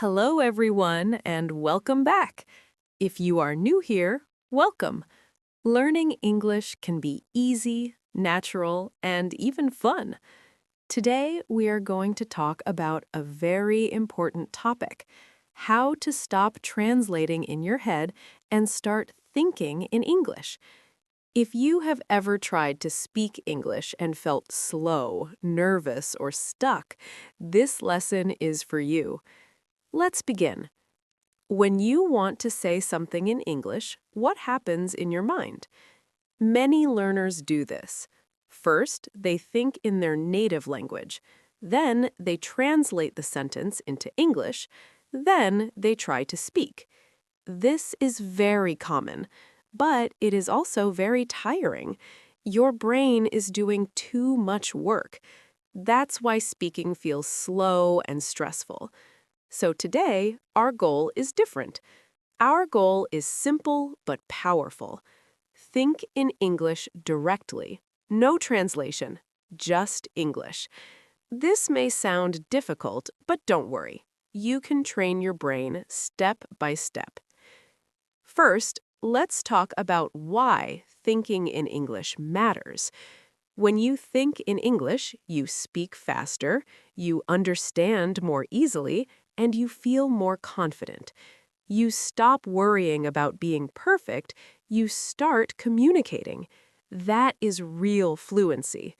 Hello, everyone, and welcome back. If you are new here, welcome. Learning English can be easy, natural, and even fun. Today, we are going to talk about a very important topic: how to stop translating in your head and start thinking in English. If you have ever tried to speak English and felt slow, nervous, or stuck, this lesson is for you. Let's begin. When you want to say something in English, what happens in your mind? Many learners do this. First, they think in their native language. Then, they translate the sentence into English. Then, they try to speak. This is very common, but it is also very tiring. Your brain is doing too much work. That's why speaking feels slow and stressful. So today, our goal is different. Our goal is simple but powerful. Think in English directly. No translation, just English. This may sound difficult, but don't worry. You can train your brain step by step. First, let's talk about why thinking in English matters. When you think in English, you speak faster, you understand more easily, and you feel more confident. You stop worrying about being perfect, you start communicating. That is real fluency.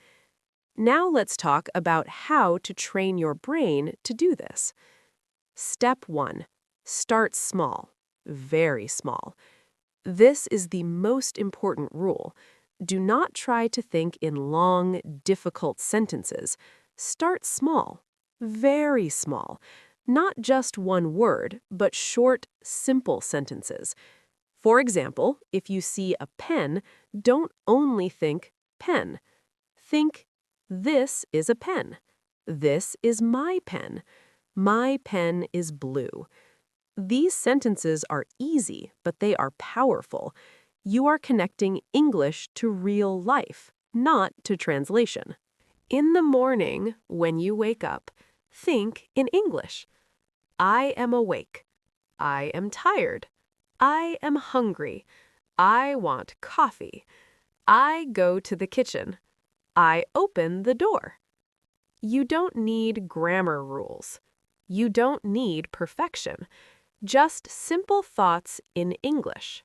Now let's talk about how to train your brain to do this. Step 1. Start small, very small. This is the most important rule. Do not try to think in long, difficult sentences. Start small, very small. Not just one word, but short, simple sentences. For example, if you see a pen, don't only think pen. Think, this is a pen. This is my pen. My pen is blue. These sentences are easy, but they are powerful. You are connecting English to real life, not to translation. In the morning, when you wake up, think in English. I am awake. I am tired. I am hungry. I want coffee. I go to the kitchen. I open the door. You don't need grammar rules. You don't need perfection. Just simple thoughts in English.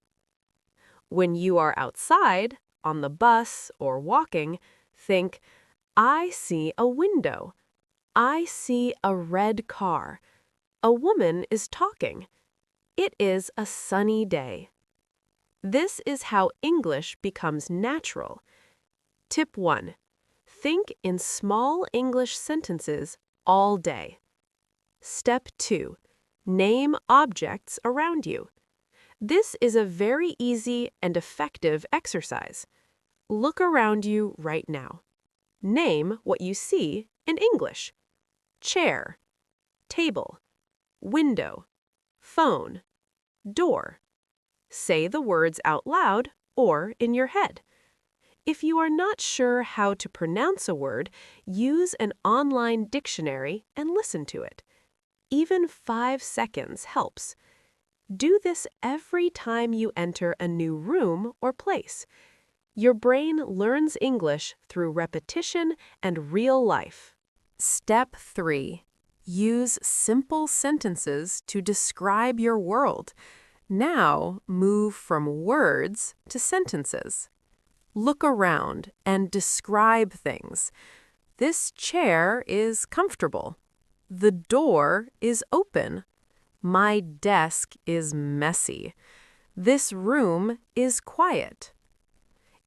When you are outside, on the bus or walking, think, I see a window. I see a red car. A woman is talking. It is a sunny day. This is how English becomes natural. Tip 1. Think in small English sentences all day. Step 2. Name objects around you. This is a very easy and effective exercise. Look around you right now. Name what you see in English. Chair, table, window, phone, door. Say the words out loud or in your head. If you are not sure how to pronounce a word, use an online dictionary and listen to it. Even 5 seconds helps. Do this every time you enter a new room or place. Your brain learns English through repetition and real life. Step 3. Use simple sentences to describe your world. Now, move from words to sentences. Look around and describe things. This chair is comfortable. The door is open. My desk is messy. This room is quiet.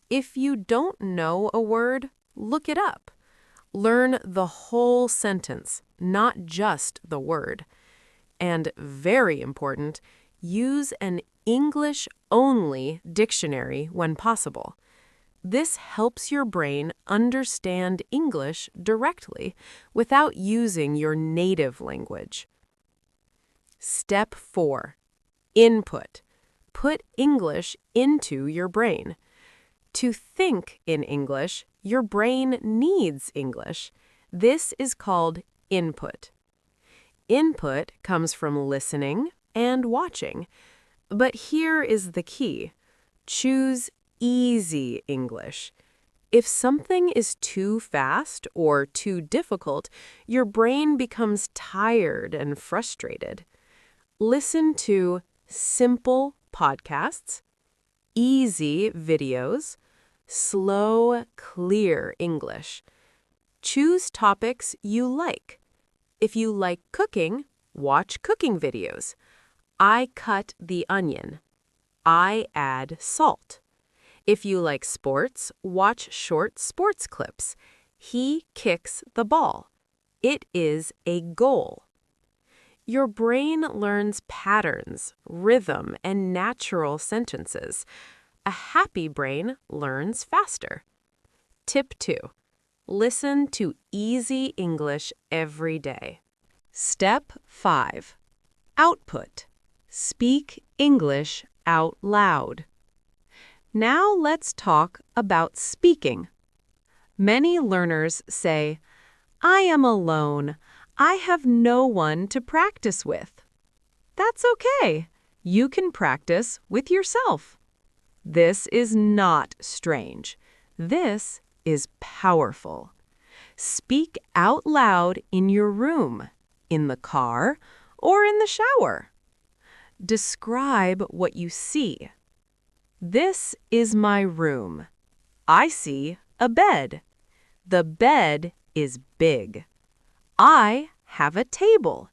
If you don't know a word, look it up. Learn the whole sentence, not just the word. And very important, use an English-only dictionary when possible. This helps your brain understand English directly without using your native language. Step 4. Input. Put English into your brain. To think in English, your brain needs English. This is called input. Input comes from listening and watching. But here is the key. Choose easy English. If something is too fast or too difficult, your brain becomes tired and frustrated. Listen to simple podcasts, easy videos, slow, clear English. Choose topics you like. If you like cooking, watch cooking videos. I cut the onion. I add salt. If you like sports, watch short sports clips. He kicks the ball. It is a goal. Your brain learns patterns, rhythm, and natural sentences. A happy brain learns faster. Tip 2. Listen to easy English every day. Step 5. Output. Speak English out loud. Now let's talk about speaking. Many learners say, "I am alone. I have no one to practice with." That's okay. You can practice with yourself. This is not strange. This is powerful. Speak out loud in your room, in the car, or in the shower. Describe what you see. This is my room. I see a bed. The bed is big. I have a table.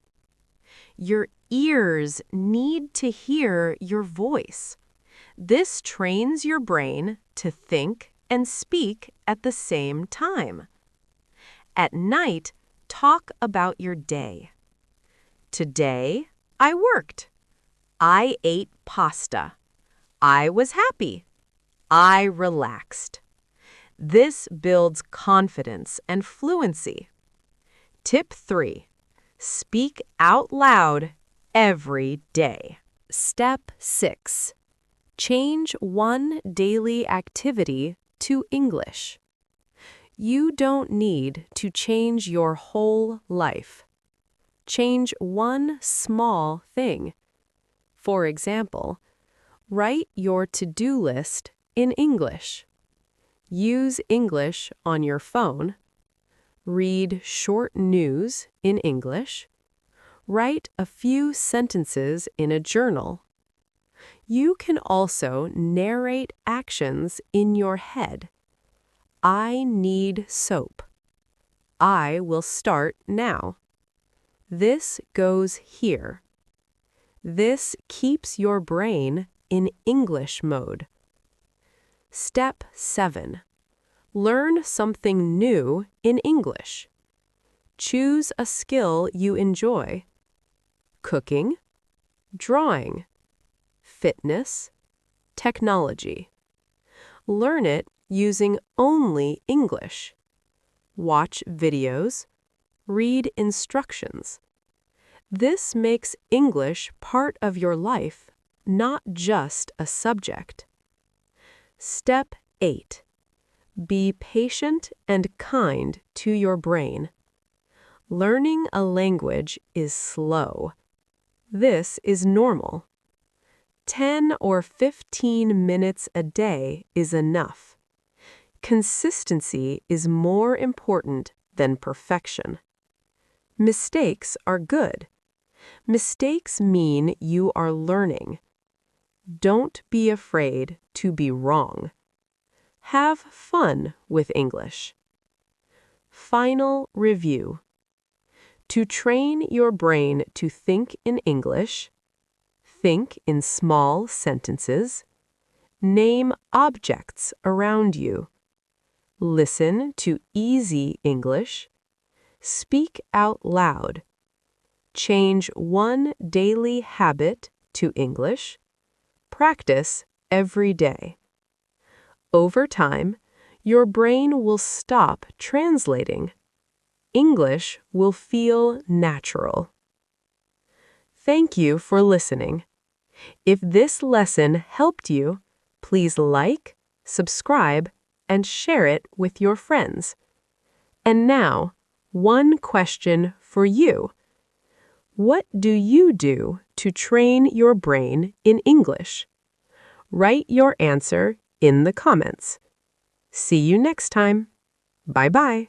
Your ears need to hear your voice. This trains your brain to think and speak at the same time. At night, talk about your day. Today, I worked. I ate pasta. I was happy. I relaxed. This builds confidence and fluency. Tip 3. Speak out loud every day. Step 6. Change one daily activity to English. You don't need to change your whole life. Change one small thing. For example, write your to-do list in English. Use English on your phone. Read short news in English. Write a few sentences in a journal. You can also narrate actions in your head. I need soap. I will start now. This goes here. This keeps your brain in English mode. Step 7. Learn something new in English. Choose a skill you enjoy. Cooking, drawing, fitness, technology. Learn it using only English. Watch videos, read instructions. This makes English part of your life, not just a subject. Step 8. Be patient and kind to your brain. Learning a language is slow. This is normal. 10 or 15 minutes a day is enough. Consistency is more important than perfection. Mistakes are good. Mistakes mean you are learning. Don't be afraid to be wrong. Have fun with English. Final review. To train your brain to think in English, think in small sentences, name objects around you, listen to easy English, speak out loud, change one daily habit to English, practice every day. Over time, your brain will stop translating. English will feel natural. Thank you for listening. If this lesson helped you, please like, subscribe, and share it with your friends. And now, one question for you. What do you do to train your brain in English? Write your answer in the comments. See you next time. Bye-bye.